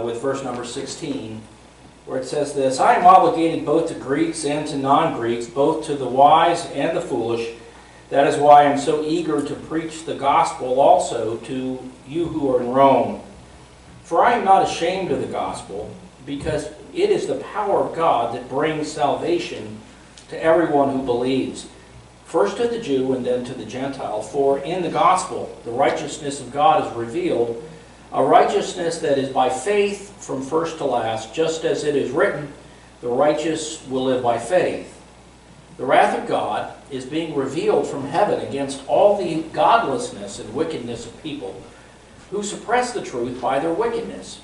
with verse number 16, where it says this, I am obligated both to Greeks and to non-Greeks, both to the wise and the foolish. That is why I am so eager to preach the gospel also to you who are in Rome. For I am not ashamed of the gospel, because it is the power of God that brings salvation to everyone who believes, first to the Jew and then to the Gentile. For in the gospel the righteousness of God is revealed, a righteousness that is by faith from first to last, just as it is written, the righteous will live by faith. The wrath of God is being revealed from heaven against all the godlessness and wickedness of people who suppress the truth by their wickedness.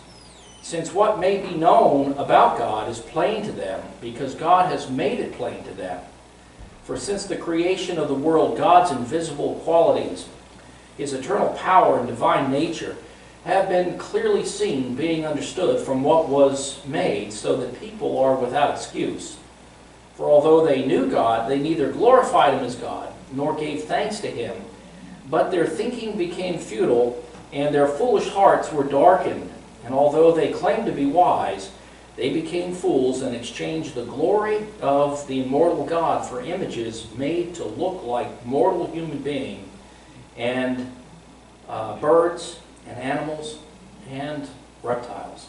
Since what may be known about God is plain to them, because God has made it plain to them. For since the creation of the world, God's invisible qualities, his eternal power and divine nature, have been clearly seen, being understood from what was made, so that people are without excuse. For although they knew God, they neither glorified him as God, nor gave thanks to him, but their thinking became futile, and their foolish hearts were darkened. And although they claimed to be wise, they became fools and exchanged the glory of the immortal God for images made to look like mortal human beings, and birds, and animals, and reptiles.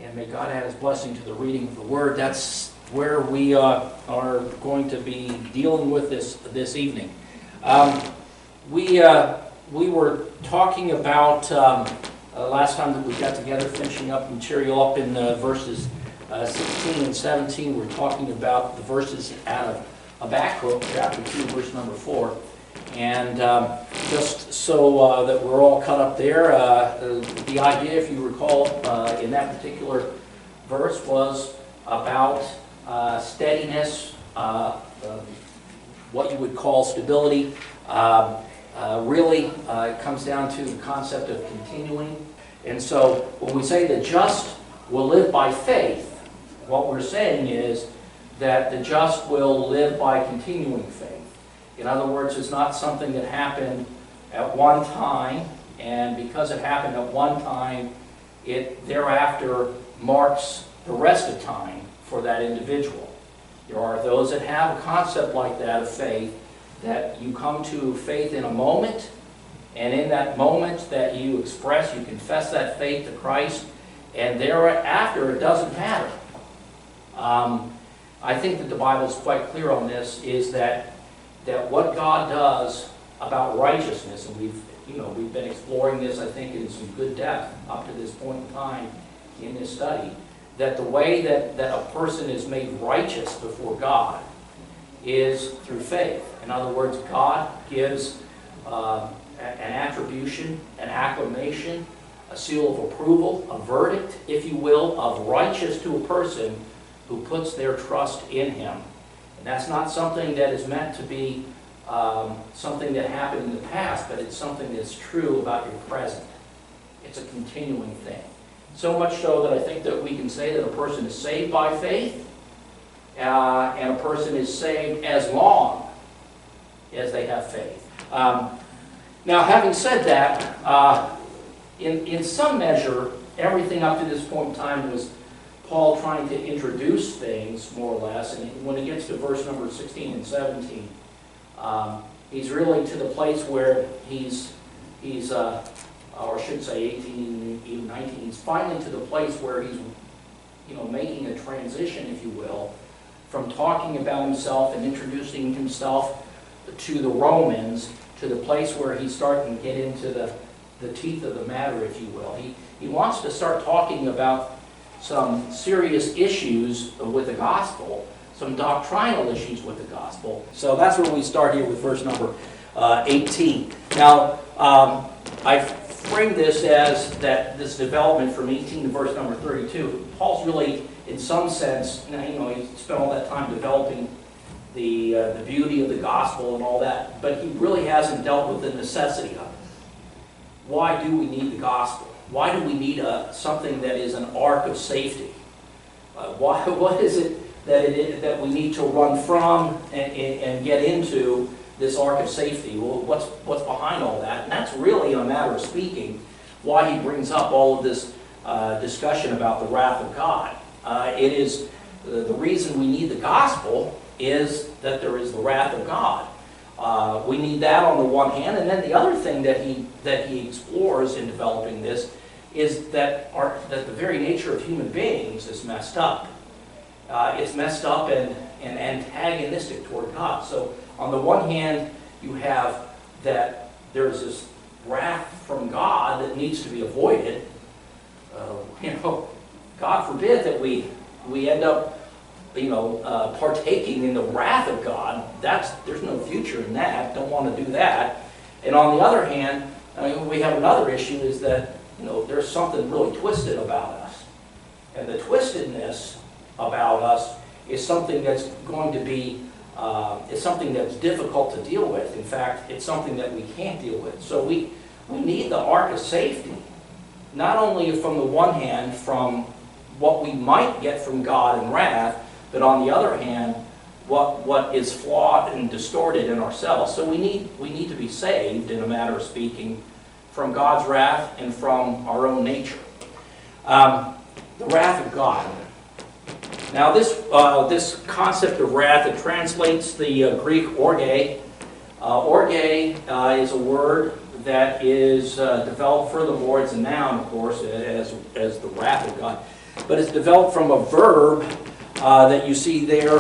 And may God add his blessing to the reading of the word. That's where we are going to be dealing with this evening. We were talking about last time that we got together, finishing up material up in verses 16 and 17. We're talking about the verses out of Habakkuk, chapter 2, verse number 4. And just so that we're all caught up there, the idea, if you recall, in that particular verse was about steadiness, what you would call stability. Really, it comes down to the concept of continuing. And so when we say the just will live by faith, what we're saying is that the just will live by continuing faith. In other words, it's not something that happened at one time, and because it happened at one time, it thereafter marks the rest of time for that individual. There are those that have a concept like that of faith, that you come to faith in a moment, and in that moment that you express, you confess that faith to Christ, and thereafter it doesn't matter. I think that the Bible is quite clear on this, is that what God does about righteousness, and we've been exploring this, I think, in some good depth up to this point in time in this study, that the way that a person is made righteous before God is through faith. In other words, God gives an attribution, an acclamation, a seal of approval, a verdict, if you will, of righteous to a person who puts their trust in him. And that's not something that is meant to be something that happened in the past, but it's something that's true about your present. It's a continuing thing. So much so that I think that we can say that a person is saved by faith, and a person is saved as long as they have faith. Now, having said that, in some measure, everything up to this point in time was Paul trying to introduce things, more or less, and when it gets to verse number 16 and 17, he's really to the place where he's or I should say 18, even 19, he's finally to the place where he's, making a transition, if you will, from talking about himself and introducing himself to the Romans to the place where he's starting to get into the teeth of the matter, if you will. He wants to start talking about some serious issues with the gospel, some doctrinal issues with the gospel. So that's where we start here with verse number 18. Now, I framed this as that this development from 18 to verse number 32. Paul's really, in some sense, he spent all that time developing the beauty of the gospel and all that, but he really hasn't dealt with the necessity of it. Why do we need the gospel? Why do we need something that is an ark of safety? What is it that we need to run from and get into this ark of safety? Well, what's behind all that? And that's really, in a matter of speaking, why he brings up all of this discussion about the wrath of God. It is the reason we need the gospel is that there is the wrath of God. We need that on the one hand, and then the other thing that he explores in developing this is that the very nature of human beings is messed up. It's messed up and antagonistic toward God. So on the one hand, you have that there's this wrath from God that needs to be avoided. God forbid that we end up partaking in the wrath of God. There's no future in that. Don't want to do that. And on the other hand, we have another issue is that there's something really twisted about us, and the twistedness about us is something that's going to be it's something that's difficult to deal with. In fact, it's something that we can't deal with. So we need the ark of safety, not only from the one hand from what we might get from God in wrath, but on the other hand, what is flawed and distorted in ourselves. So we need to be saved, in a matter of speaking, from God's wrath and from our own nature. The wrath of God. Now this concept of wrath, it translates the Greek orge. Orge is a word that is developed furthermore. It's a noun, of course, as the wrath of God. But it's developed from a verb that you see there,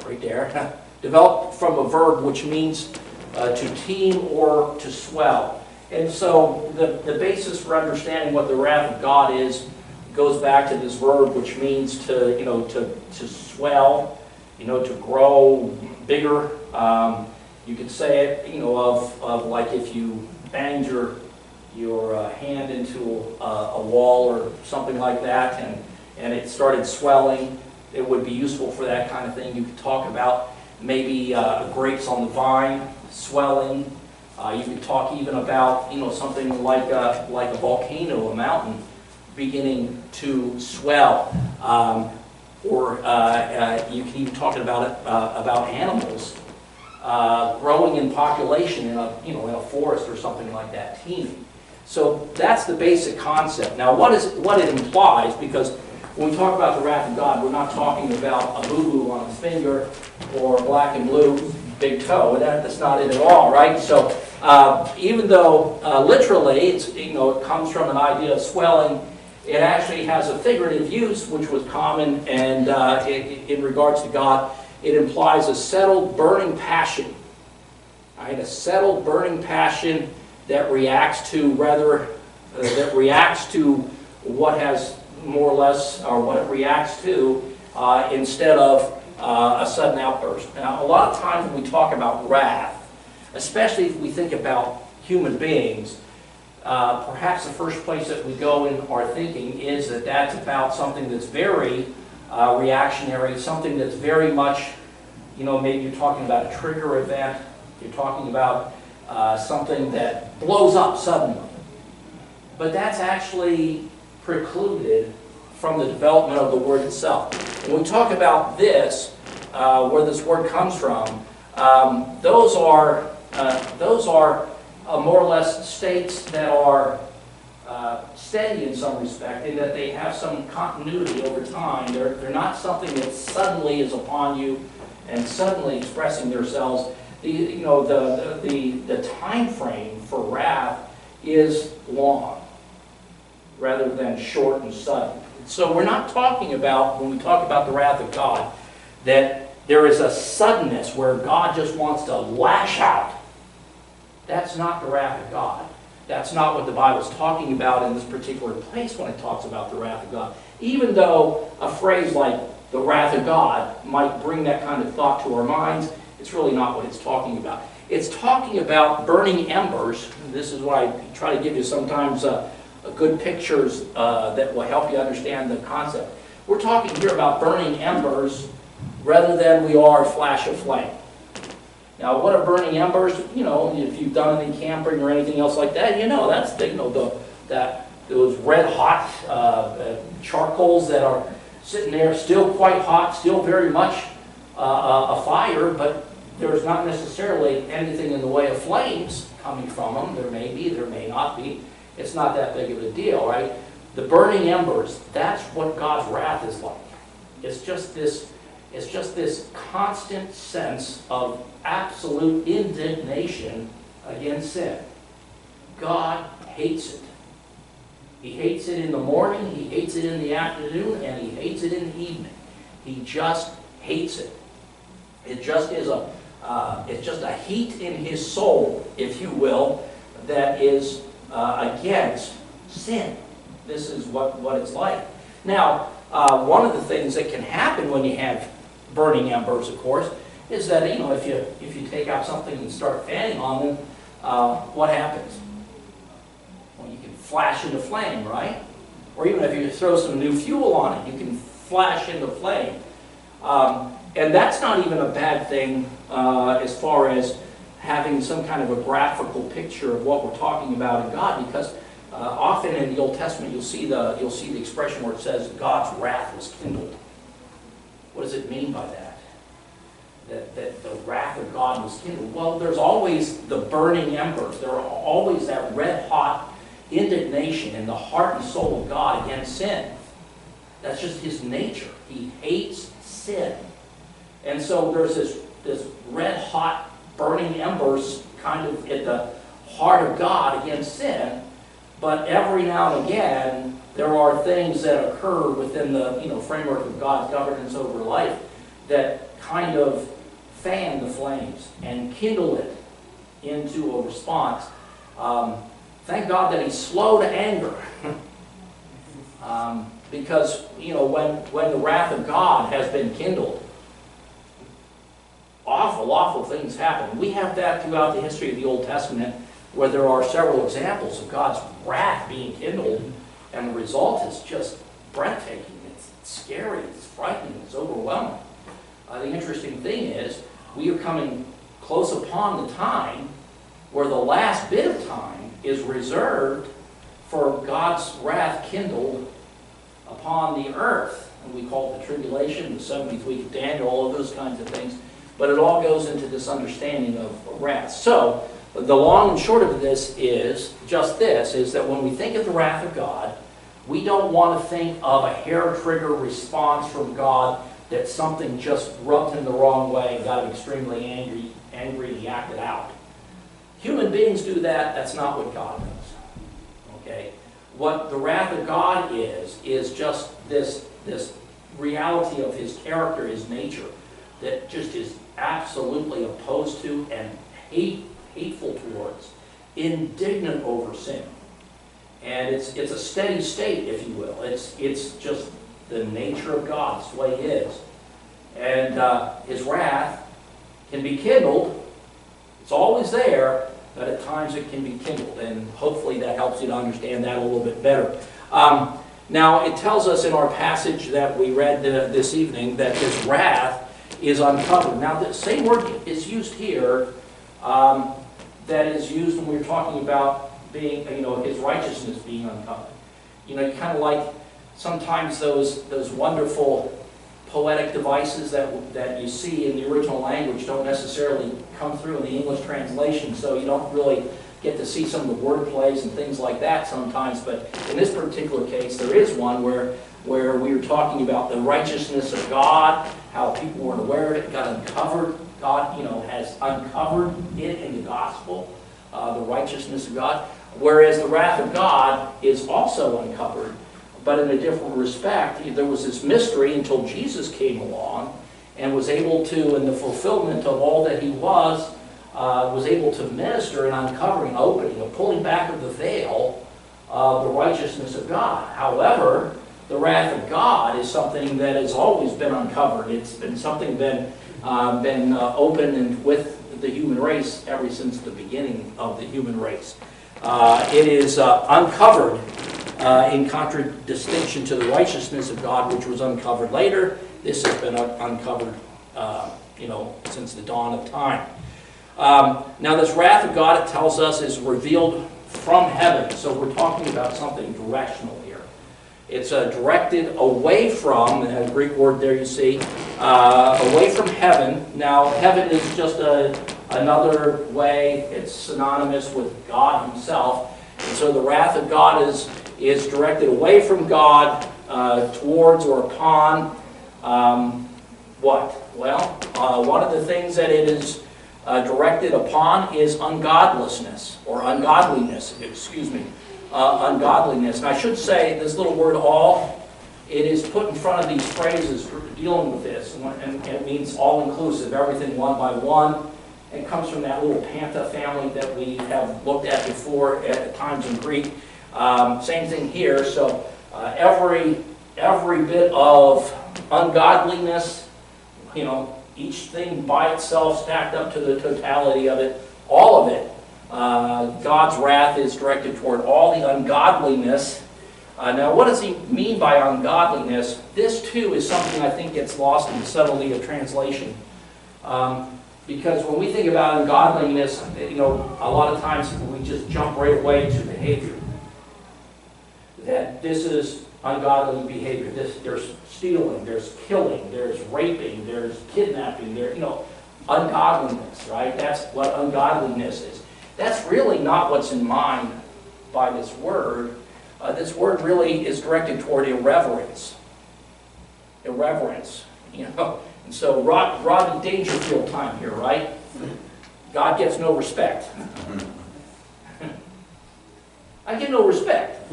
right there. Developed from a verb which means to teem or to swell. And so the basis for understanding what the wrath of God is goes back to this verb which means to swell, to grow bigger. You could say it, of like if you banged your hand into a wall or something like that, and it started swelling. It would be useful for that kind of thing. You could talk about maybe grapes on the vine swelling. You could talk even about something like a volcano, a mountain beginning to swell, or you can even talk about animals growing in population in a forest or something like that, teeming. So that's the basic concept. Now, what it implies, because when we talk about the wrath of God, we're not talking about a boo-boo on a finger or black and blue big toe. That's not it at all, right? So even though literally it comes from an idea of swelling, it actually has a figurative use, which was common, and in regards to God, it implies a settled burning passion. Right? A settled burning passion that reacts to what has more or less, or what it reacts to, instead of a sudden outburst. Now, a lot of times when we talk about wrath, especially if we think about human beings, perhaps the first place that we go in our thinking is that that's about something that's very reactionary, something that's very much, maybe you're talking about a trigger event, you're talking about something that blows up suddenly. But that's actually precluded from the development of the word itself. When we talk about this, where this word comes from, those are more or less states that are steady in some respect, in that they have some continuity over time. They're not something that suddenly is upon you and suddenly expressing themselves. The time frame for wrath is long, rather than short and sudden. So we're not talking about, when we talk about the wrath of God, that there is a suddenness where God just wants to lash out. That's not the wrath of God. That's not what the Bible's talking about in this particular place when it talks about the wrath of God. Even though a phrase like the wrath of God might bring that kind of thought to our minds, it's really not what it's talking about. It's talking about burning embers. This is why I try to give you sometimes good pictures that will help you understand the concept. We're talking here about burning embers rather than we are a flash of flame. Now, what are burning embers? If you've done any camping or anything else like that, that's those red hot charcoals that are sitting there, still quite hot, still very much a fire, but there's not necessarily anything in the way of flames coming from them. There may be, there may not be. it's not that big of a deal, right? The burning embers, that's what God's wrath is like. It's just this constant sense of absolute indignation against sin. God hates it. He hates it in the morning, he hates it in the afternoon, and he hates it in the evening. He just hates it. It just is it's just a heat in his soul, if you will, that is against sin. This is what it's like. Now, one of the things that can happen when you have burning embers, of course, is that if you take out something and start fanning on them, what happens? Well, you can flash into flame, right? Or even if you throw some new fuel on it, you can flash into flame. And that's not even a bad thing as far as having some kind of a graphical picture of what we're talking about in God, because often in the Old Testament you'll see the expression where it says God's wrath was kindled. What does it mean by that? That the wrath of God was kindled. Well, there's always the burning embers. There are always that red-hot indignation in the heart and soul of God against sin. That's just his nature. He hates sin. And so there's this red-hot burning embers kind of at the heart of God against sin. But every now and again, there are things that occur within the framework of God's governance over life that kind of fan the flames and kindle it into a response. Thank God that he's slow to anger. Because, when the wrath of God has been kindled, awful things happen. We have that throughout the history of the Old Testament, where there are several examples of God's wrath being kindled, and the result is just breathtaking. It's scary, it's frightening, it's overwhelming. The interesting thing is, we are coming close upon the time where the last bit of time is reserved for God's wrath kindled upon the earth. And we call it the tribulation, the 70th week of Daniel, all of those kinds of things. But it all goes into this understanding of wrath. So, the long and short of this is just this, is that when we think of the wrath of God, we don't want to think of a hair-trigger response from God that something just rubbed him the wrong way and got him extremely angry, and he acted out. Human beings do that. That's not what God does. Okay? What the wrath of God is just this reality of his character, his nature, that just is absolutely opposed to and hateful towards, indignant over sin. And it's a steady state, if you will. It's just the nature of God. It's the way he is. And his wrath can be kindled. It's always there, but at times it can be kindled. And hopefully that helps you to understand that a little bit better. Now, it tells us in our passage that we read this evening that his wrath is uncovered. Now, the same word is used here that is used when we're talking about being, his righteousness being uncovered. You kind of like sometimes those wonderful poetic devices that you see in the original language don't necessarily come through in the English translation, so you don't really get to see some of the word plays and things like that sometimes. But in this particular case, there is one where we were talking about the righteousness of God, how people weren't aware of it, got uncovered. God, has uncovered it in the gospel, the righteousness of God. Whereas the wrath of God is also uncovered, but in a different respect. There was this mystery until Jesus came along and was able to, in the fulfillment of all that he was able to minister in uncovering, opening, a pulling back of the veil of the righteousness of God. However, the wrath of God is something that has always been uncovered. It's been something been open and with the human race ever since the beginning of the human race. It is uncovered in contradistinction to the righteousness of God, which was uncovered later. This has been uncovered, since the dawn of time. Now, this wrath of God, it tells us, is revealed from heaven. So we're talking about something directional here. It's directed away from, the Greek word there you see, away from heaven. Now, heaven is just another way, it's synonymous with God himself. And so the wrath of God is directed away from God towards or upon what? Well, one of the things that it is directed upon is ungodlessness, or ungodliness, ungodliness. And I should say this little word all, it is put in front of these phrases for dealing with this, and it means all-inclusive, everything one by one. It comes from that little panta family that we have looked at before at times in Greek. Same thing here. So every bit of ungodliness, each thing by itself stacked up to the totality of it, all of it, God's wrath is directed toward all the ungodliness. Now, what does he mean by ungodliness? This, too, is something I think gets lost in the subtlety of translation. Because when we think about ungodliness, a lot of times we just jump right away to behavior. That this is ungodly behavior. There's stealing, there's killing, there's raping, there's kidnapping, ungodliness, right? That's what ungodliness is. That's really not what's in mind by this word. This word really is directed toward irreverence. Irreverence, And so Rodney Dangerfield time here, right? God gets no respect. I get no respect.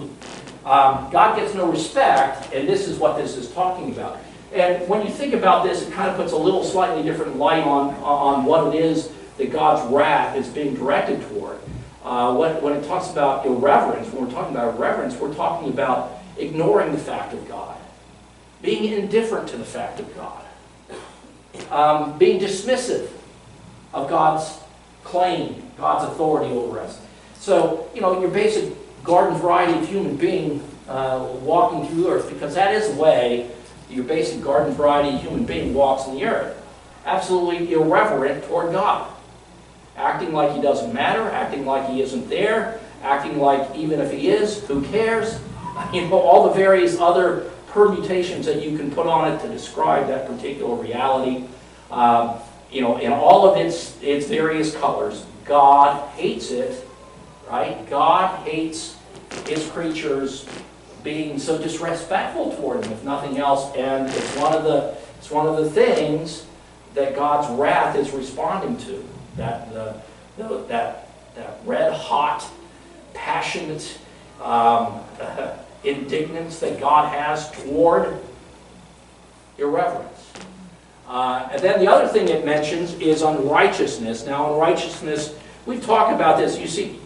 God gets no respect, and this is what this is talking about. And when you think about this, it kind of puts a little slightly different light on what it is that God's wrath is being directed toward. When it talks about irreverence, when we're talking about irreverence, we're talking about ignoring the fact of God, being indifferent to the fact of God, being dismissive of God's claim, God's authority over us. So, your basic garden variety of human being walking through the earth, because that is the way your basic garden variety human being walks in the earth. Absolutely irreverent toward God. Acting like he doesn't matter, acting like he isn't there, acting like even if he is, who cares? All the various other permutations that you can put on it to describe that particular reality. In all of its various colors. God hates it, right? God hates his creatures being so disrespectful toward him, if nothing else, and it's one of the things that God's wrath is responding to. That red hot, passionate indignance that God has toward irreverence. And then the other thing it mentions is unrighteousness. Now, unrighteousness, we've talked about this. You see,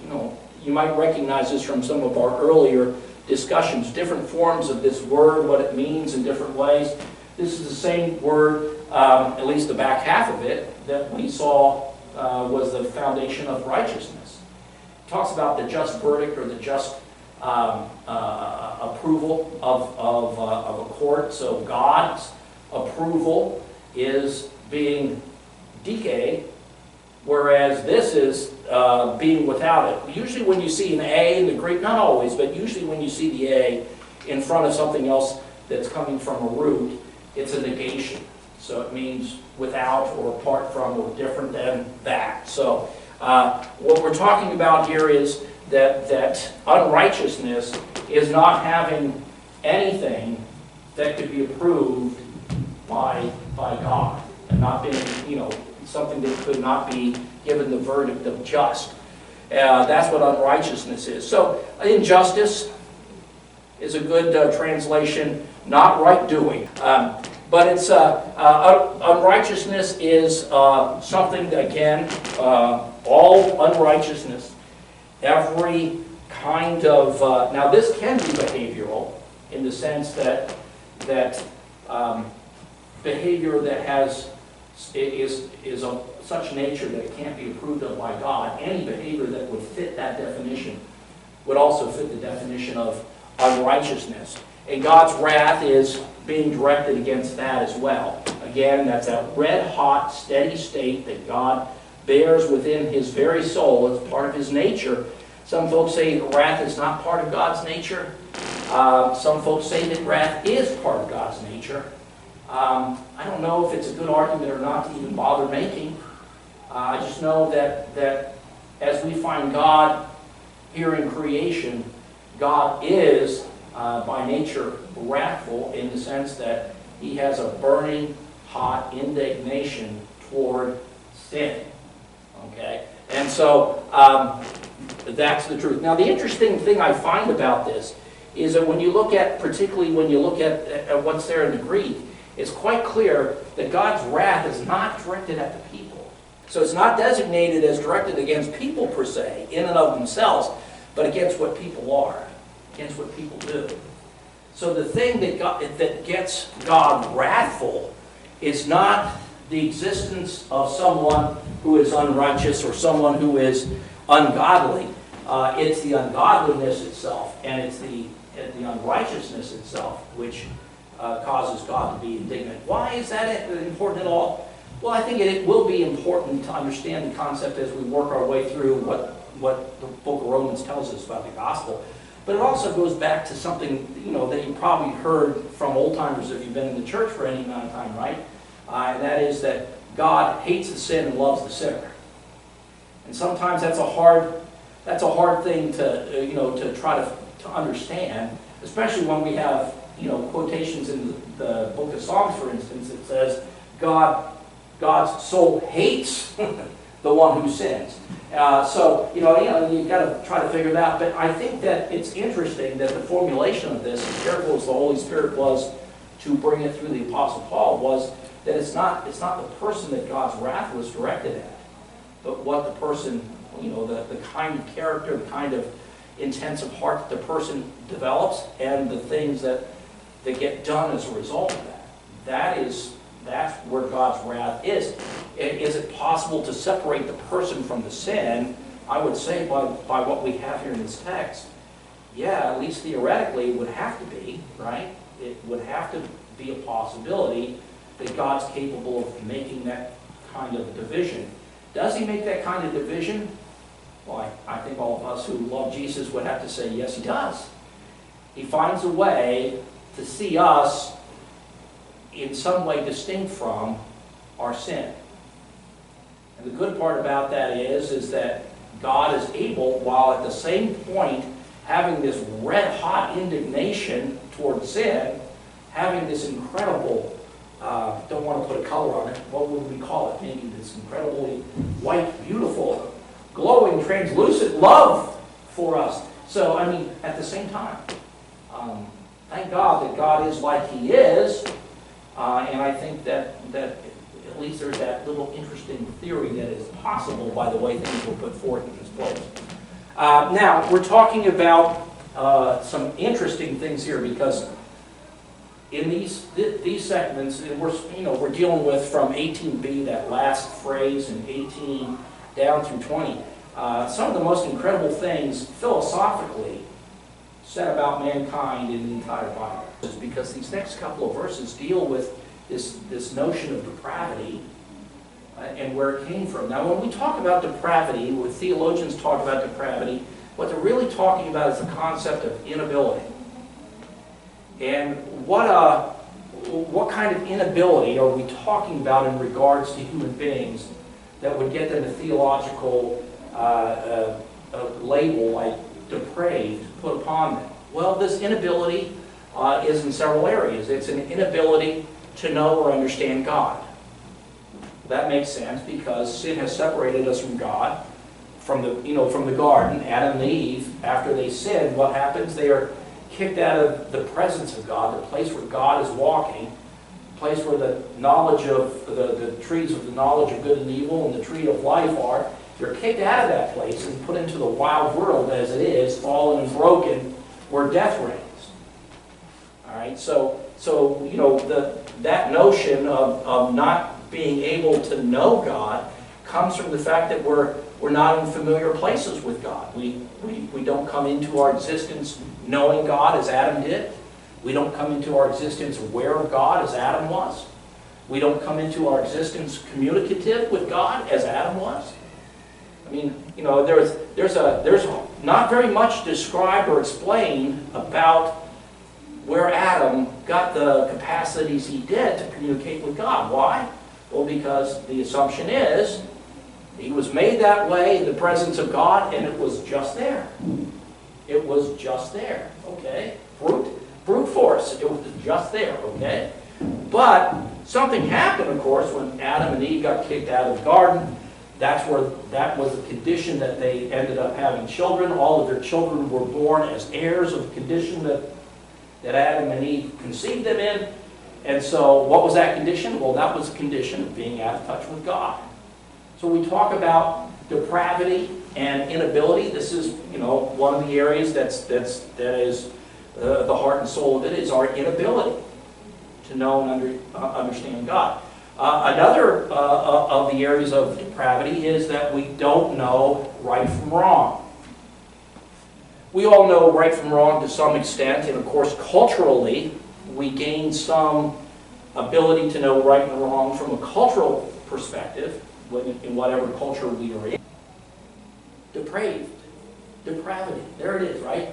you might recognize this from some of our earlier discussions, different forms of this word, what it means in different ways. This is the same word, at least the back half of it, that we saw was the foundation of righteousness. It talks about the just verdict or the just approval of a court. So God's approval is being dike, whereas this is being without it. Usually when you see an A in the Greek, not always, but usually when you see the A in front of something else that's coming from a root, it's a negation. So it means without or apart from or different than that. So what we're talking about here is that unrighteousness is not having anything that could be approved by God, and not being, something that could not be given the verdict of just. That's what unrighteousness is. So injustice is a good translation, not right doing. But it's unrighteousness is something that, again, all unrighteousness, every kind of now this can be behavioral in the sense that behavior that is of such nature that it can't be approved of by God. Any behavior that would fit that definition would also fit the definition of unrighteousness. And God's wrath is being directed against that as well. Again, that's that red-hot, steady state that God bears within his very soul as part of his nature. Some folks say that wrath is not part of God's nature. Some folks say that wrath is part of God's nature. I don't know if it's a good argument or not to even bother making. I just know that as we find God here in creation, God is by nature wrathful in the sense that he has a burning, hot indignation toward sin. Okay? And so that's the truth. Now the interesting thing I find about this is that when you look at, particularly when you look at what's there in the Greek, it's quite clear that God's wrath is not directed at the people. So it's not designated as directed against people per se, in and of themselves, but against what people are, against what people do. So the thing that gets God wrathful is not the existence of someone who is unrighteous or someone who is ungodly. It's the ungodliness itself, and it's the unrighteousness itself which causes God to be indignant. Why is that important at all? Well, I think it will be important to understand the concept as we work our way through what the book of Romans tells us about the gospel. But it also goes back to something that you probably heard from old timers if you've been in the church for any amount of time, right? And that is that God hates the sin and loves the sinner. And sometimes that's a hard thing to try to understand, especially when we have quotations in the book of Psalms, for instance, that says God's soul hates the one who sins. So you've got to try to figure it out. But I think that it's interesting that the formulation of this, as careful as the Holy Spirit was to bring it through the Apostle Paul, was that it's not the person that God's wrath was directed at, but what the person, the kind of character, the kind of intensive heart that the person develops, and the things that get done as a result of that. That's where God's wrath is. Is it possible to separate the person from the sin? I would say by what we have here in this text, yeah, at least theoretically it would have to be, right? It would have to be a possibility that God's capable of making that kind of division. Does he make that kind of division? Well, I think all of us who love Jesus would have to say, yes, he does. He finds a way to see us in some way distinct from our sin. And the good part about that is that God is able, while at the same point having this red-hot indignation toward sin, having this incredible, don't want to put a color on it, what would we call it? Maybe this incredibly white, beautiful, glowing, translucent love for us. So, at the same time, thank God that God is like he is, and I think that at least there's that little interesting theory that is possible by the way things were put forth in this place. Now, we're talking about some interesting things here, because in these segments, and we're dealing with from 18b, that last phrase, and 18 down through 20. Some of the most incredible things philosophically said about mankind in the entire Bible, is because these next couple of verses deal with this notion of depravity and where it came from. Now, when we talk about depravity, when theologians talk about depravity, what they're really talking about is the concept of inability. And what kind of inability are we talking about in regards to human beings that would get them a theological label like depraved put upon them? Well, this inability is in several areas. It's an inability to know or understand God. That makes sense because sin has separated us from God, from the garden. Adam and Eve, after they sinned, what happens? They are kicked out of the presence of God, the place where God is walking, the place where the knowledge of the trees of the knowledge of good and evil and the tree of life are. They're kicked out of that place and put into the wild world as it is, fallen and broken, where death reigns. All right, so that notion of not being able to know God comes from the fact that we're not in familiar places with God. We don't come into our existence knowing God as Adam did. We don't come into our existence aware of God as Adam was. We don't come into our existence communicative with God as Adam was. There's not very much described or explained about where Adam got the capacities he did to communicate with God. Why? Well, because the assumption is he was made that way in the presence of God, and it was just there. It was just there, okay? Brute force, it was just there, okay? But something happened, of course, when Adam and Eve got kicked out of the garden. That was the condition that they ended up having children. All of their children were born as heirs of the condition that Adam and Eve conceived them in. And so what was that condition? Well, that was the condition of being out of touch with God. So we talk about depravity and inability. This is, one of the areas that is the heart and soul of it, is our inability to know and understand God. Another of the areas of depravity is that we don't know right from wrong. We all know right from wrong to some extent, and of course culturally we gain some ability to know right and wrong from a cultural perspective, in whatever culture we are in. Depravity, there it is, right?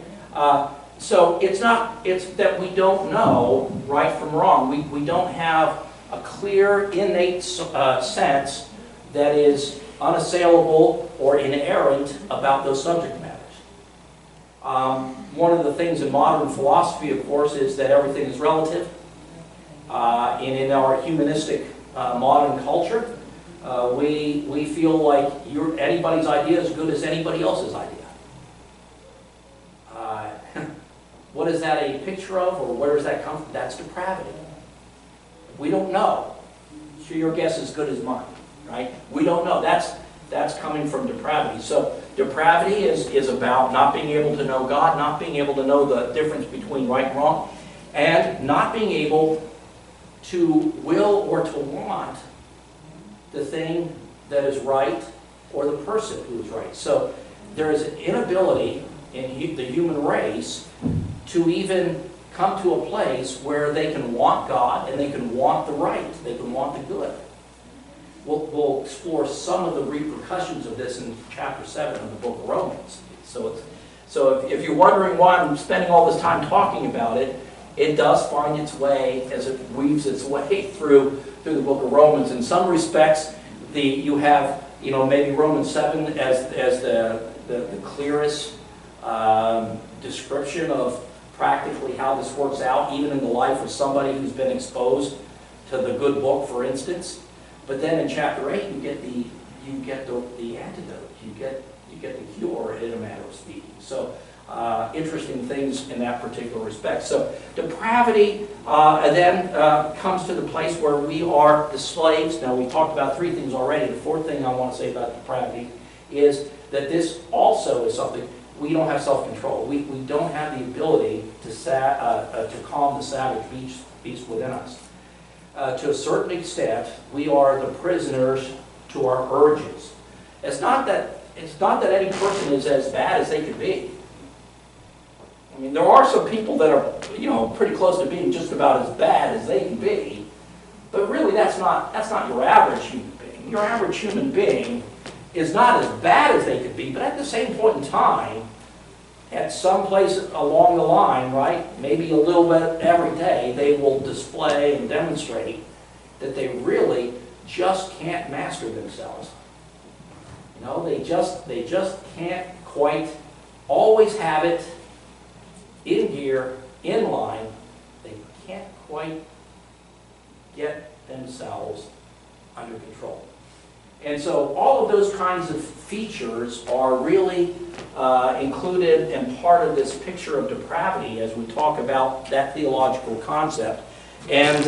So it's that we don't know right from wrong. We don't have a clear, innate sense that is unassailable or inerrant about those subject matters. One of the things in modern philosophy, of course, is that everything is relative. And in our humanistic modern culture, we feel like anybody's idea is as good as anybody else's idea. What is that a picture of, or where does that come from? That's depravity. We don't know. So your guess is as good as mine, right? We don't know. That's coming from depravity. So depravity is about not being able to know God, not being able to know the difference between right and wrong, and not being able to will or to want the thing that is right or the person who is right. So there is an inability in the human race to even come to a place where they can want God and they can want the right, they can want the good. We'll explore some of the repercussions of this in chapter 7 of the book of Romans. So if you're wondering why I'm spending all this time talking about it, it does find its way as it weaves its way through the book of Romans. In some respects, you have maybe Romans 7 as the clearest description of practically how this works out, even in the life of somebody who's been exposed to the good book, for instance. But then in chapter 8, you get the antidote. You get the cure, in a matter of speaking. So interesting things in that particular respect. So depravity then comes to the place where we are the slaves. Now we talked about three things already. The fourth thing I want to say about depravity is that this also is something. We don't have self-control. We don't have the ability to calm the savage beast within us. To a certain extent, we are the prisoners to our urges. It's not that any person is as bad as they could be. I mean, there are some people that are pretty close to being just about as bad as they can be, but really that's not your average human being. Your average human being is not as bad as they could be, but at the same point in time, at some place along the line, right, maybe a little bit every day, they will display and demonstrate that they really just can't master themselves. They just can't quite always have it in gear, in line. They can't quite get themselves under control. And so all of those kinds of features are really included and part of this picture of depravity as we talk about that theological concept. And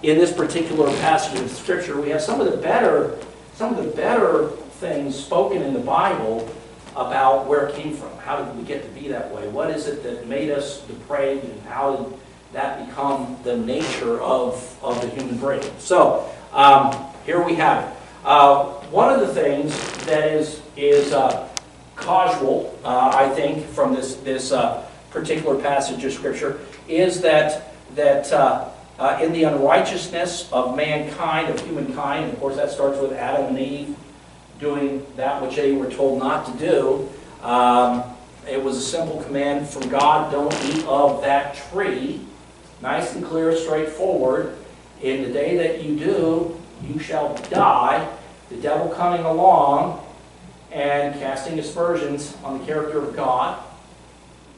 in this particular passage of Scripture, we have some of the better things spoken in the Bible about where it came from. How did we get to be that way? What is it that made us depraved, and how did that become the nature of the human brain? So here we have it. One of the things that is causal, I think, from this particular passage of Scripture is that in the unrighteousness of mankind, of humankind, and of course that starts with Adam and Eve doing that which they were told not to do. It was a simple command from God: don't eat of that tree. Nice and clear, straightforward. In the day that you do, you shall die. The devil coming along and casting aspersions on the character of God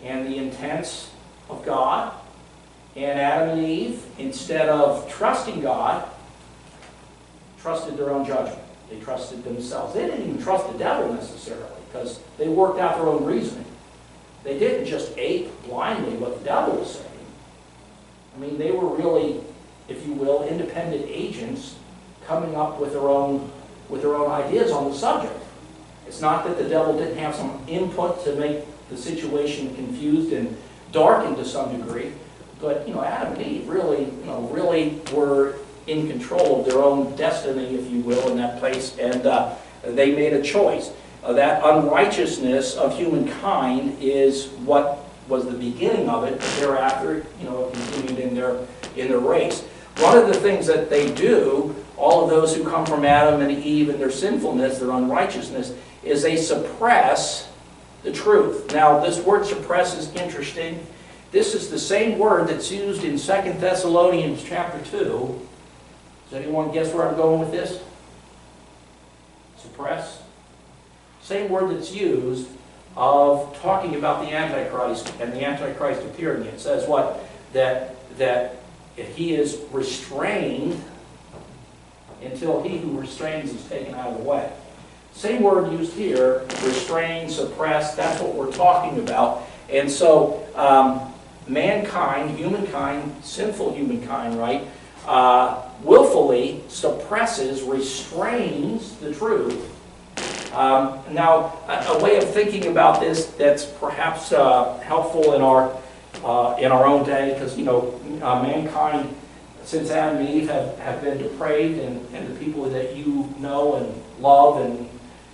and the intents of God. And Adam and Eve, instead of trusting God, trusted their own judgment. They trusted themselves. They didn't even trust the devil necessarily, because they worked out their own reasoning. They didn't just ape blindly what the devil was saying. I mean, they were really, if you will, independent agents coming up with their own ideas on the subject. It's not that the devil didn't have some input to make the situation confused and darkened to some degree, but Adam and Eve really were in control of their own destiny, if you will, in that place, and they made a choice. That unrighteousness of humankind is what was the beginning of it, but thereafter, it continued in their race. One of the things that they do, all of those who come from Adam and Eve and their sinfulness, their unrighteousness, is they suppress the truth. Now, this word suppress is interesting. This is the same word that's used in 2 Thessalonians chapter 2. Does anyone guess where I'm going with this? Suppress. Same word that's used of talking about the Antichrist and the Antichrist appearing. It says what? That he is restrained until he who restrains is taken out of the way. Same word used here, restrain, suppress, that's what we're talking about. And so mankind, humankind, sinful humankind, right, willfully suppresses, restrains the truth. Now, a way of thinking about this that's perhaps helpful in our own day, because mankind, since Adam and Eve have been depraved, and the people that you know and love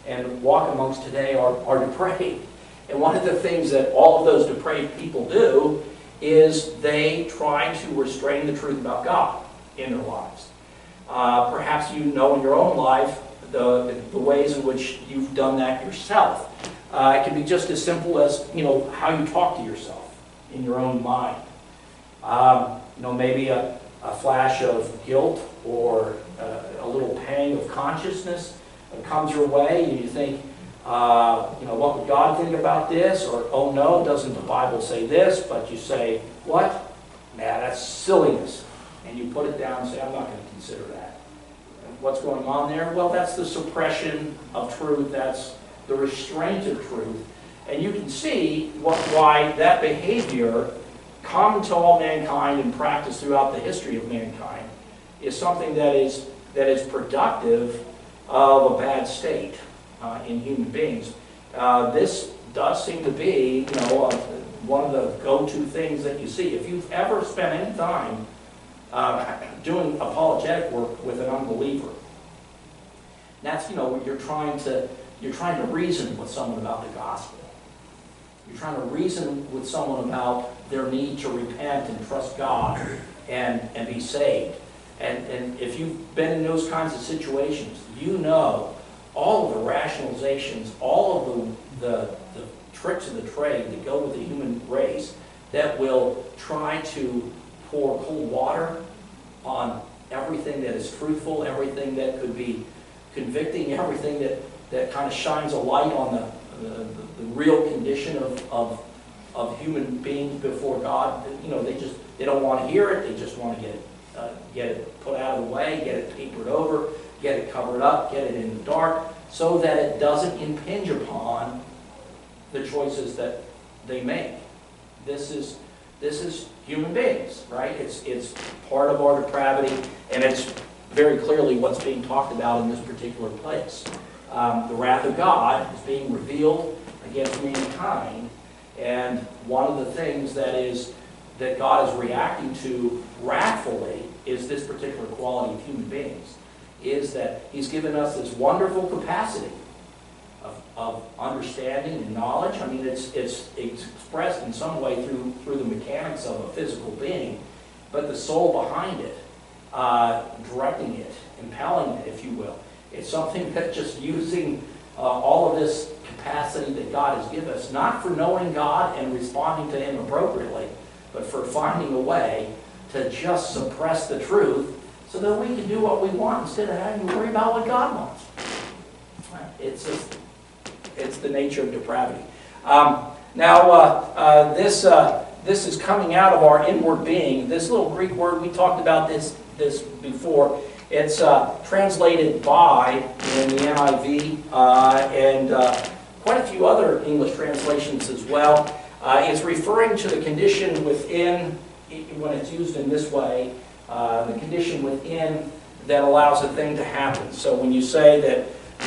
and walk amongst today are depraved. And one of the things that all of those depraved people do is they try to restrain the truth about God in their lives. Perhaps you know in your own life the ways in which you've done that yourself. It can be just as simple as how you talk to yourself in your own mind. Maybe a flash of guilt or a little pang of consciousness comes your way, and you think, what would God think about this? Or, oh no, doesn't the Bible say this? But you say, what? Nah, that's silliness. And you put it down and say, I'm not going to consider that. And what's going on there? Well, that's the suppression of truth. That's the restraint of truth. And you can see why that behavior, common to all mankind and practiced throughout the history of mankind, is something that is productive of a bad state in human beings. This does seem to be, one of the go-to things that you see. If you've ever spent any time doing apologetic work with an unbeliever, that's you're trying to reason with someone about the gospel. You're trying to reason with someone about their need to repent and trust God and be saved. And if you've been in those kinds of situations, all of the rationalizations, all of the tricks of the trade that go with the human race that will try to pour cold water on everything that is truthful, everything that could be convicting, everything that kind of shines a light on the real condition of human beings before God. They don't want to hear it. They just want to get it put out of the way, get it papered over, get it covered up, get it in the dark, so that it doesn't impinge upon the choices that they make. This is human beings, right? It's part of our depravity, and it's very clearly what's being talked about in this particular place. The wrath of God is being revealed against mankind, and one of the things that God is reacting to wrathfully is this particular quality of human beings, is that He's given us this wonderful capacity of understanding and knowledge. I mean, it's expressed in some way through the mechanics of a physical being, but the soul behind it, directing it, impelling it, if you will, it's something that just using all of this capacity that God has given us, not for knowing God and responding to Him appropriately, but for finding a way to just suppress the truth so that we can do what we want instead of having to worry about what God wants. It's the nature of depravity. Now, this is coming out of our inward being. This little Greek word, we talked about this before. It's translated by in the NIV and quite a few other English translations as well. It's referring to the condition within, when it's used in this way, the condition within that allows a thing to happen. So when you say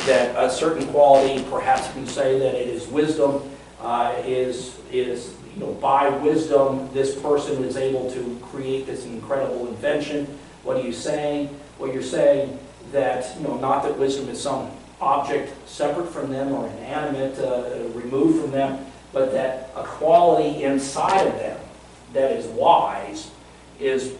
that a certain quality, perhaps you can say that it is wisdom, by wisdom, this person is able to create this incredible invention. What are you saying? Well, you're saying that, not that wisdom is some object separate from them or inanimate, removed from them, but that a quality inside of them that is wise is,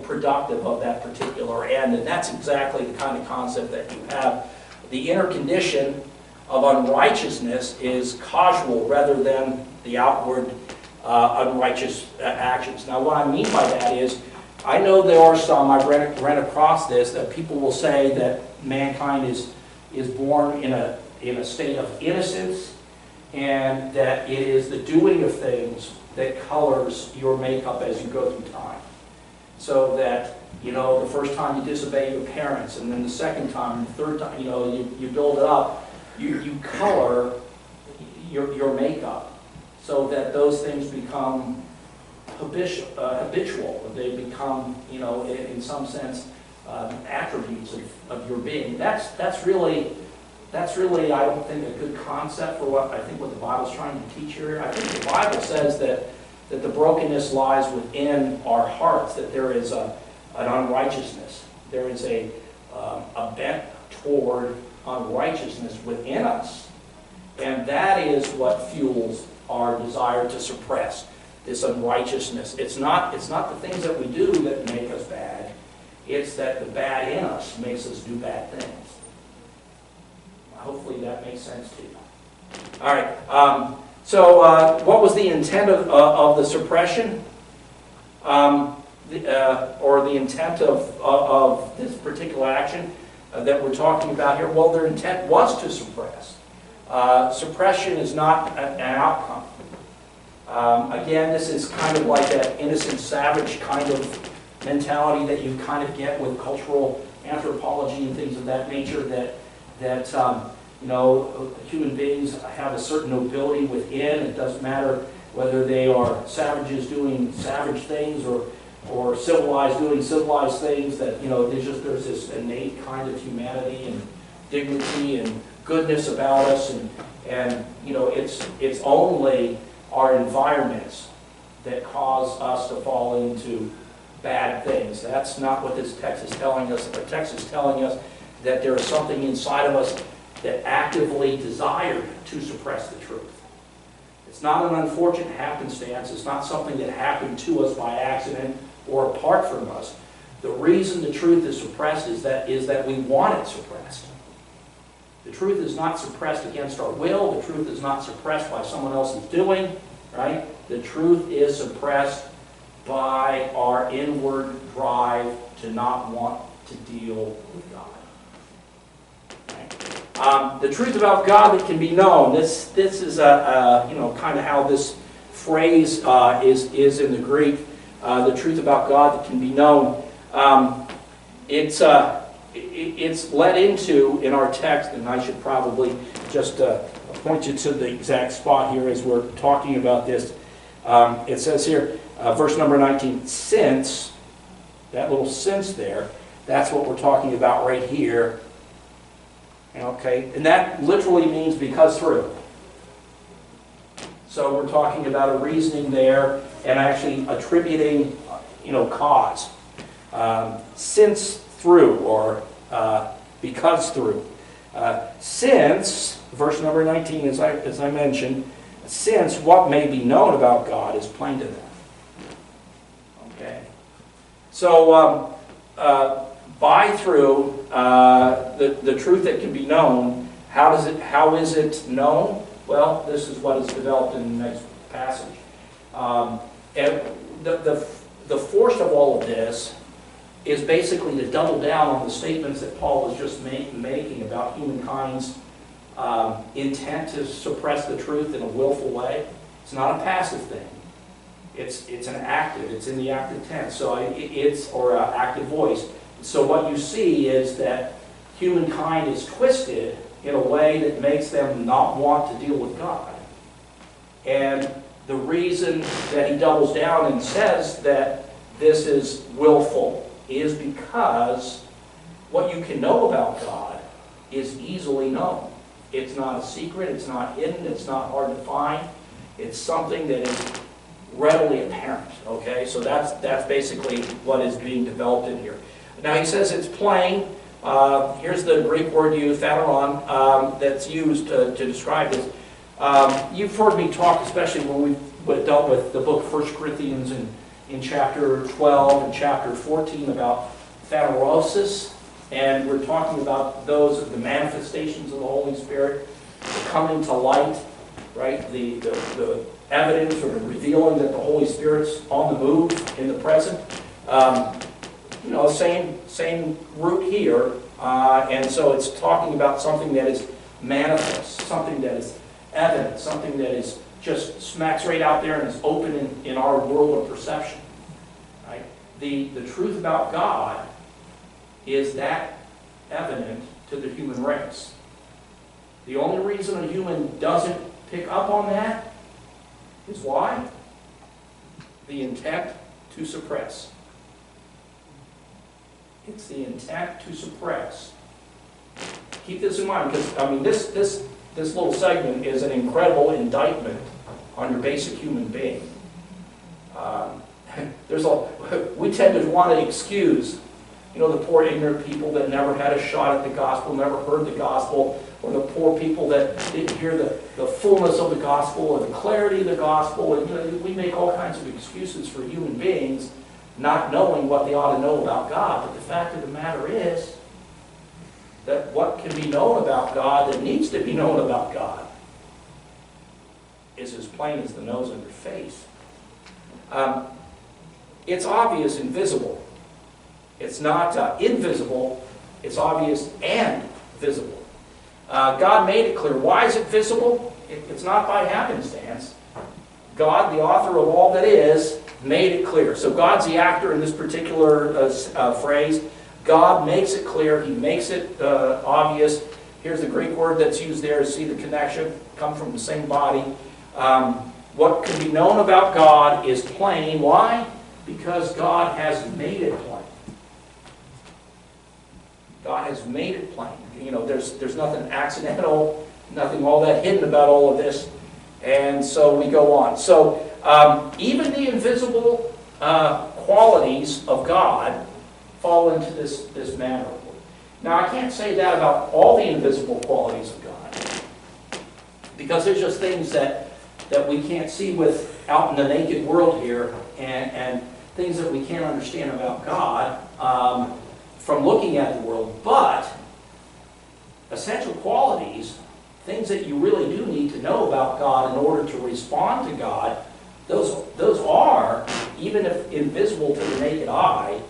productive of that particular end. And that's exactly the kind of concept that you have. The inner condition of unrighteousness is causal rather than the outward unrighteous actions. Now, what I mean by that is, I know there are some, I've ran across this, that people will say that mankind is born in a state of innocence, and that it is the doing of things that colors your makeup as you go through time. So that, the first time you disobey your parents, and then the second time, the third time, you build it up, you color your makeup so that those things become habitual. They become, in some sense, attributes of your being. That's really, I don't think, a good concept for what the Bible's trying to teach here. I think the Bible says that the brokenness lies within our hearts, that there is an unrighteousness. There is a bent toward unrighteousness within us. And that is what fuels our desire to suppress this unrighteousness. It's not the things that we do that make us bad. It's that the bad in us makes us do bad things. Hopefully that makes sense to you. All right. So what was the intent of the suppression? Or the intent of this particular action that we're talking about here? Well, their intent was to suppress. Suppression is not an outcome. Again, this is kind of like that innocent savage kind of mentality that you kind of get with cultural anthropology and things of that nature, that human beings have a certain nobility within. It doesn't matter whether they are savages doing savage things or civilized doing civilized things, that there's this innate kind of humanity and dignity and goodness about us, and it's only our environments that cause us to fall into bad things. That's not what this text is telling us. The text is telling us that there is something inside of us that actively desired to suppress the truth. It's not an unfortunate happenstance. It's not something that happened to us by accident or apart from us. The reason the truth is suppressed is that we want it suppressed. The truth is not suppressed against our will. The truth is not suppressed by someone else's doing, right? The truth is suppressed by our inward drive to not want to deal with God. Right? The truth about God that can be known. This is kind of how this phrase is in the Greek. The truth about God that can be known. It's led into in our text, and I should probably just point you to the exact spot here as we're talking about this. It says here, verse number 19, since, that little since there, that's what we're talking about right here. Okay, and that literally means because through. So we're talking about a reasoning there and actually attributing, cause. Since through, or because through. Since, verse number 19, as I mentioned, since what may be known about God is plain to them. Okay. So, by through, the truth that can be known, how is it known? Well, this is what is developed in the next passage. And the force of all of this is basically to double down on the statements that Paul was just making about humankind's intent to suppress the truth in a willful way. It's not a passive thing. It's an active. It's in the active tense. So or active voice. So what you see is that humankind is twisted in a way that makes them not want to deal with God. And the reason that he doubles down and says that this is willful is because what you can know about God is easily known. It's not a secret, it's not hidden, it's not hard to find. It's something that is readily apparent. Okay, so that's basically what is being developed in here. Now he says it's plain. Here's the Greek word used, phaneron, that's used to describe this. You've heard me talk, especially when we dealt with the book 1 Corinthians in chapter 12 and chapter 14 about phanerosis. And we're talking about the manifestations of the Holy Spirit coming to light, right? The evidence or the revealing that the Holy Spirit's on the move in the present. Same root here. And so it's talking about something that is manifest, something that is evident, something that is just smacks right out there and is open in our world of perception. Right? The truth about God is that evident to the human race. The only reason a human doesn't pick up on that is why? The intent to suppress. It's the intent to suppress. Keep this in mind, because this little segment is an incredible indictment on your basic human being. We tend to want to excuse, the poor ignorant people that never had a shot at the gospel, never heard the gospel, or the poor people that didn't hear the fullness of the gospel or the clarity of the gospel. And we make all kinds of excuses for human beings not knowing what they ought to know about God. But the fact of the matter is that what can be known about God, that needs to be known about God, is as plain as the nose on your face. It's obvious and visible. It's not invisible. It's obvious and visible. God made it clear. Why is it visible? It's not by happenstance. God, the author of all that is, made it clear. So God's the actor in this particular phrase. God makes it clear. He makes it obvious. Here's the Greek word that's used there. See the connection? Come from the same body. What can be known about God is plain. Why? Because God has made it plain. God has made it plain. There's nothing accidental, nothing all that hidden about all of this. And so we go on. So even the invisible qualities of God fall into this manner. Now, I can't say that about all the invisible qualities of God, because there's just things that we can't see out in the naked world here, and things that we can't understand about God from looking at the world. But essential qualities, things that you really do need to know about God in order to respond to God, those are, even if invisible to the naked eye,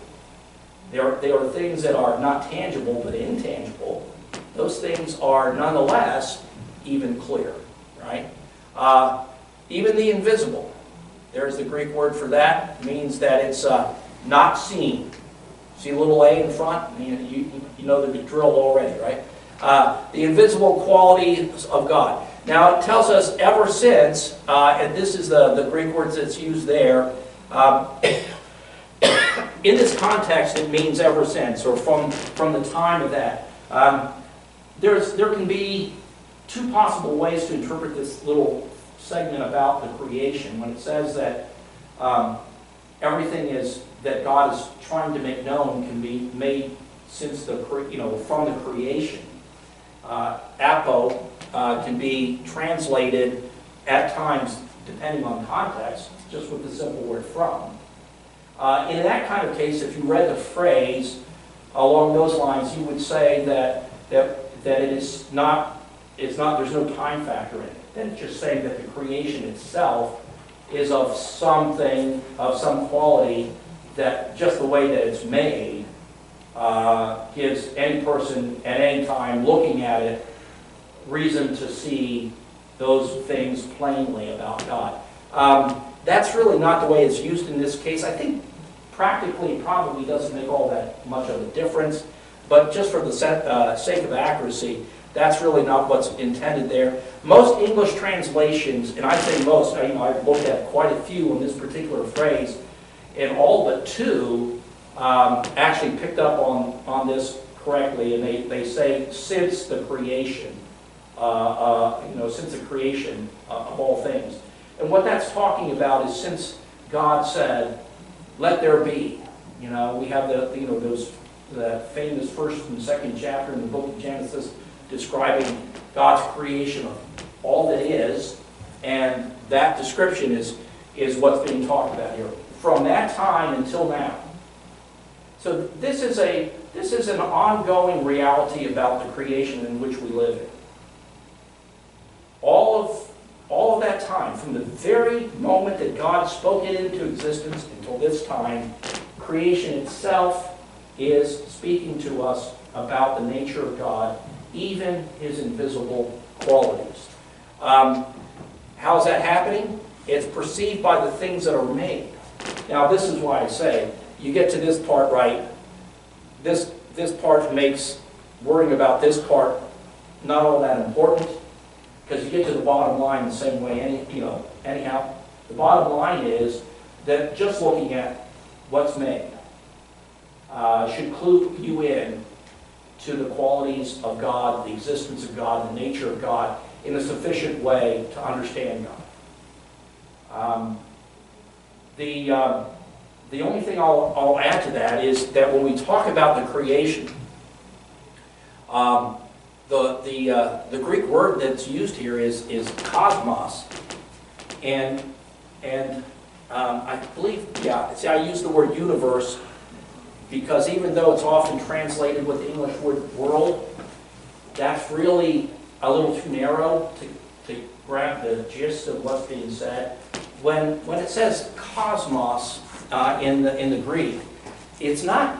they are things that are not tangible but intangible. Those things are nonetheless even clear, right? Even the invisible, there's the Greek word for that, means that it's not seen. See a little a in front? You know the drill already, right? The invisible qualities of God. Now it tells us ever since, and this is the Greek word that's used there. In this context, it means ever since, or from the time of that. There can be two possible ways to interpret this little segment about the creation. When it says that everything that God is trying to make known can be made since from the creation. Apo can be translated at times, depending on context, just with the simple word from. In that kind of case, if you read the phrase along those lines, you would say that it is not, there's no time factor in it. Then it's just saying that the creation itself is of something, of some quality, that just the way that it's made gives any person at any time looking at it reason to see those things plainly about God. That's really not the way it's used in this case. I think practically it probably doesn't make all that much of a difference, but just for the sake of accuracy, that's really not what's intended there. Most English translations, and I say most, I've looked at quite a few on this particular phrase, and all but two actually picked up on this correctly, and they say since the creation, since the creation of all things. And what that's talking about is since God said, "Let there be." We have the famous first and second chapter in the book of Genesis describing God's creation of all that is, and that description is what's being talked about here from that time until now. So this is an ongoing reality about the creation in which we live in. All of that time, from the very moment that God spoke it into existence until this time, creation itself is speaking to us about the nature of God, even His invisible qualities. How is that happening? It's perceived by the things that are made. Now, this is why I say, you get to this part right, this part makes worrying about this part not all that important, because you get to the bottom line the same way anyhow. The bottom line is that just looking at what's made should clue you in to the qualities of God, the existence of God, the nature of God, in a sufficient way to understand God. The only thing I'll add to that is that when we talk about the creation, the Greek word that's used here is cosmos, and I believe, I use the word universe because even though it's often translated with the English word world, that's really a little too narrow to grab the gist of what's being said. When it says cosmos in the Greek, it's not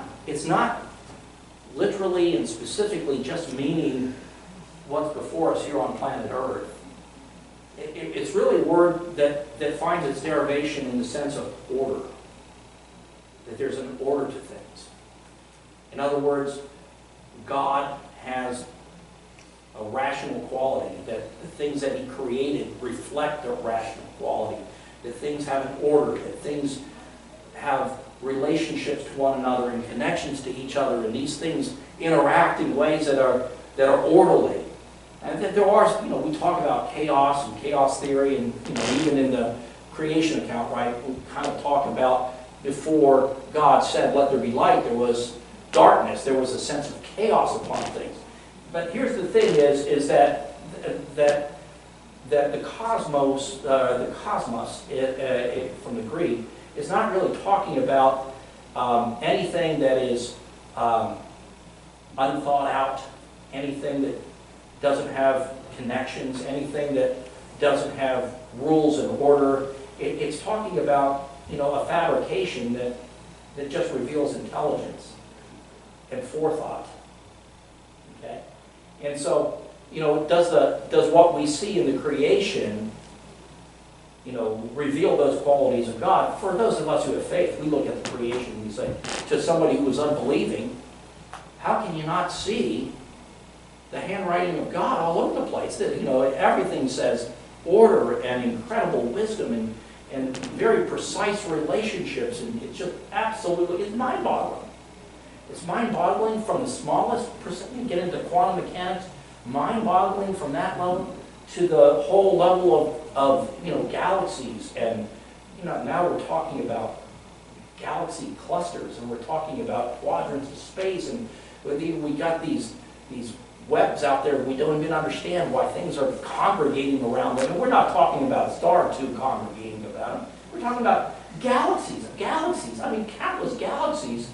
literally and specifically just meaning what's before us here on planet Earth. It's really a word that finds its derivation in the sense of order, that there's an order to things. In other words, God has a rational quality, that the things that He created reflect a rational quality, that things have an order, that things have relationships to one another and connections to each other, and these things interact in ways that are orderly. And that there are, we talk about chaos and chaos theory, and even in the creation account, right, we kind of talk about before God said, "Let there be light," there was darkness, there was a sense of chaos upon things. But here's the thing: is that the cosmos, from the Greek, is not really talking about anything that is unthought out, anything that doesn't have connections, anything that doesn't have rules and order. It's talking about a fabrication that just reveals intelligence and forethought. Okay, and so does what we see in the creation reveal those qualities of God? For those of us who have faith, we look at the creation and we say to somebody who is unbelieving, how can you not see the handwriting of God all over the place? That everything says order and incredible wisdom and very precise relationships, and it's just absolutely, it's mind-boggling. It's mind-boggling from the smallest percent. You get into quantum mechanics, mind-boggling from that level to the whole level of galaxies, and now we're talking about galaxy clusters, and we're talking about quadrants of space, and we got these webs out there. We don't even understand why things are congregating around them. And we're not talking about a star or two congregating about them. We're talking about galaxies of galaxies. I mean, countless galaxies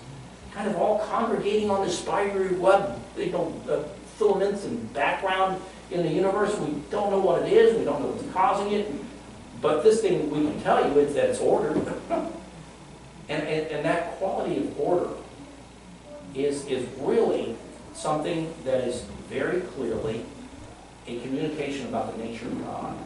kind of all congregating on this spidery web, filaments and background in the universe. We don't know what it is. We don't know what's causing it. But this thing we can tell you is that it's ordered. and that quality of order is really something that is very clearly a communication about the nature of God.